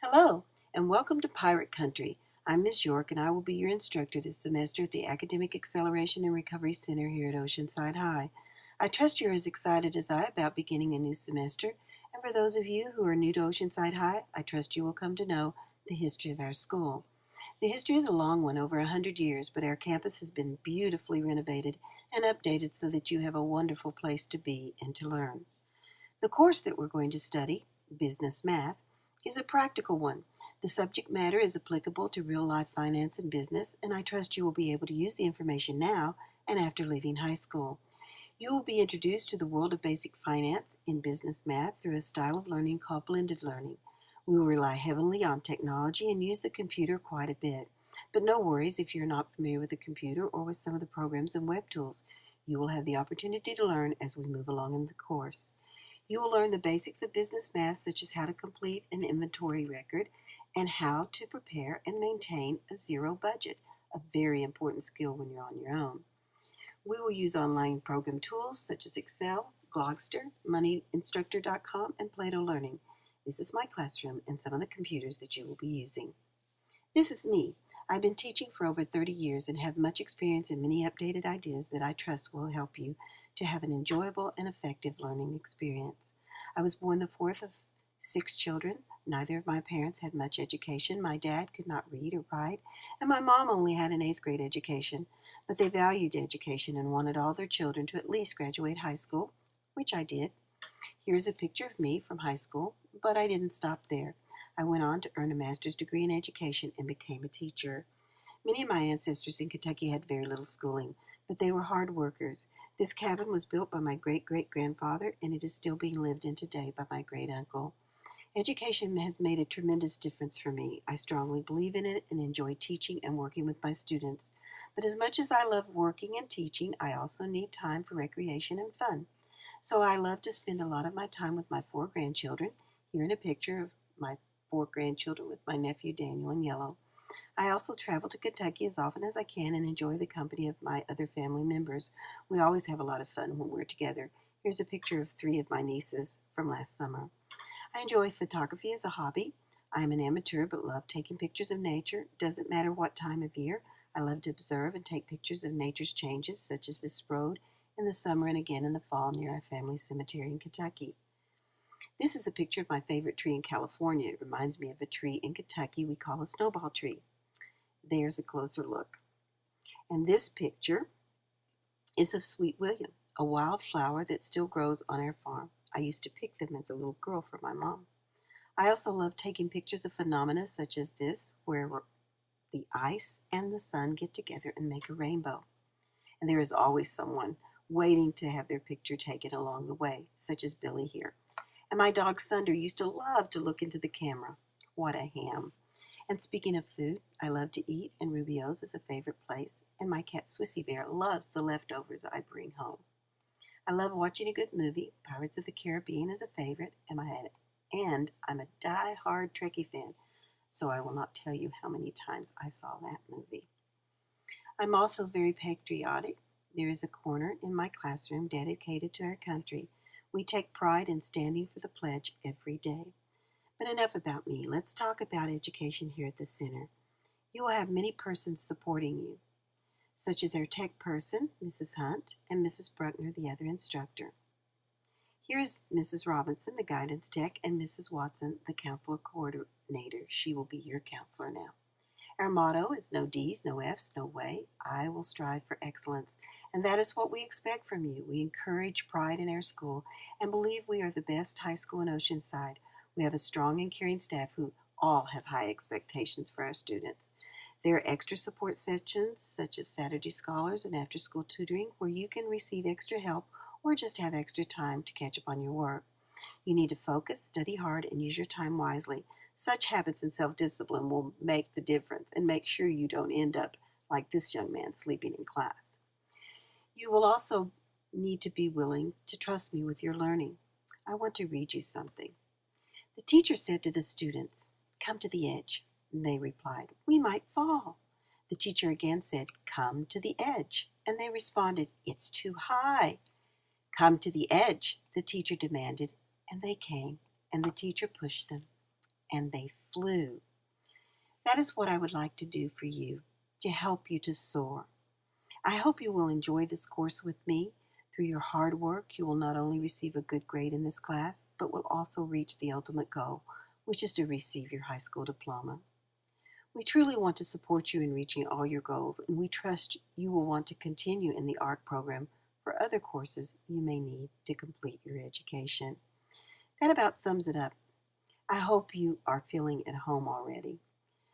Hello, and welcome to Pirate Country. I'm Ms. York, and I will be your instructor this semester at the Academic Acceleration and Recovery Center here at Oceanside High. I trust you're as excited as I about beginning a new semester, and for those of you who are new to Oceanside High, I trust you will come to know the history of our school. The history is a long one, over 100 years, but our campus has been beautifully renovated and updated so that you have a wonderful place to be and to learn. The course that we're going to study, Business Math, is a practical one. The subject matter is applicable to real-life finance and business, and I trust you will be able to use the information now and after leaving high school. You will be introduced to the world of basic finance in business math through a style of learning called blended learning. We will rely heavily on technology and use the computer quite a bit. But no worries if you're not familiar with the computer or with some of the programs and web tools. You will have the opportunity to learn as we move along in the course. You will learn the basics of business math, such as how to complete an inventory record and how to prepare and maintain a zero budget, a very important skill when you're on your own. We will use online program tools such as Excel, Glogster, MoneyInstructor.com, and Plato Learning. This is my classroom and some of the computers that you will be using. This is me. I've been teaching for over 30 years and have much experience and many updated ideas that I trust will help you to have an enjoyable and effective learning experience. I was born the fourth of 6 children. Neither of my parents had much education. My dad could not read or write, and my mom only had an 8th grade education. But they valued education and wanted all their children to at least graduate high school, which I did. Here's a picture of me from high school, but I didn't stop there. I went on to earn a master's degree in education and became a teacher. Many of my ancestors in Kentucky had very little schooling, but they were hard workers. This cabin was built by my great-great-grandfather, and it is still being lived in today by my great-uncle. Education has made a tremendous difference for me. I strongly believe in it and enjoy teaching and working with my students. But as much as I love working and teaching, I also need time for recreation and fun. So I love to spend a lot of my time with my 4 grandchildren. Here in a picture of my 4 grandchildren with my nephew Daniel in yellow. I also travel to Kentucky as often as I can and enjoy the company of my other family members. We always have a lot of fun when we're together. Here's a picture of 3 of my nieces from last summer. I enjoy photography as a hobby. I am an amateur but love taking pictures of nature. Doesn't matter what time of year. I love to observe and take pictures of nature's changes, such as this road in the summer and again in the fall near our family cemetery in Kentucky. This is a picture of my favorite tree in California. It reminds me of a tree in Kentucky we call a snowball tree. There's a closer look. And this picture is of Sweet William, a wild flower that still grows on our farm. I used to pick them as a little girl for my mom. I also love taking pictures of phenomena such as this, where the ice and the sun get together and make a rainbow. And there is always someone waiting to have their picture taken along the way, such as Billy here. And my dog Sunder used to love to look into the camera. What a ham. And speaking of food, I love to eat, and Rubio's is a favorite place, and my cat Swissy Bear loves the leftovers I bring home. I love watching a good movie. Pirates of the Caribbean is a favorite, and I'm a die-hard Trekkie fan, so I will not tell you how many times I saw that movie. I'm also very patriotic. There is a corner in my classroom dedicated to our country. We take pride in standing for the pledge every day. But enough about me. Let's talk about education here at the center. You will have many persons supporting you, such as our tech person, Mrs. Hunt, and Mrs. Bruckner, the other instructor. Here is Mrs. Robinson, the guidance tech, and Mrs. Watson, the counselor coordinator. She will be your counselor now. Our motto is no D's, no F's, no way. I will strive for excellence. And that is what we expect from you. We encourage pride in our school and believe we are the best high school in Oceanside. We have a strong and caring staff who all have high expectations for our students. There are extra support sections such as Saturday Scholars and after-school tutoring where you can receive extra help or just have extra time to catch up on your work. You need to focus, study hard, and use your time wisely. Such habits and self-discipline will make the difference and make sure you don't end up like this young man sleeping in class. You will also need to be willing to trust me with your learning. I want to read you something. The teacher said to the students, "Come to the edge." And they replied, "We might fall." The teacher again said, "Come to the edge." And they responded, "It's too high." "Come to the edge," the teacher demanded, and they came, and the teacher pushed them, and they flew. That is what I would like to do for you, to help you to soar. I hope you will enjoy this course with me. Through your hard work, you will not only receive a good grade in this class, but will also reach the ultimate goal, which is to receive your high school diploma. We truly want to support you in reaching all your goals, and we trust you will want to continue in the AARC program for other courses you may need to complete your education. That about sums it up. I hope you are feeling at home already.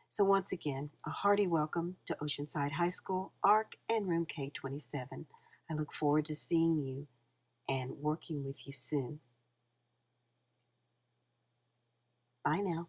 So once again, a hearty welcome to Oceanside High School, ARC, and Room K27. I look forward to seeing you and working with you soon. Bye now.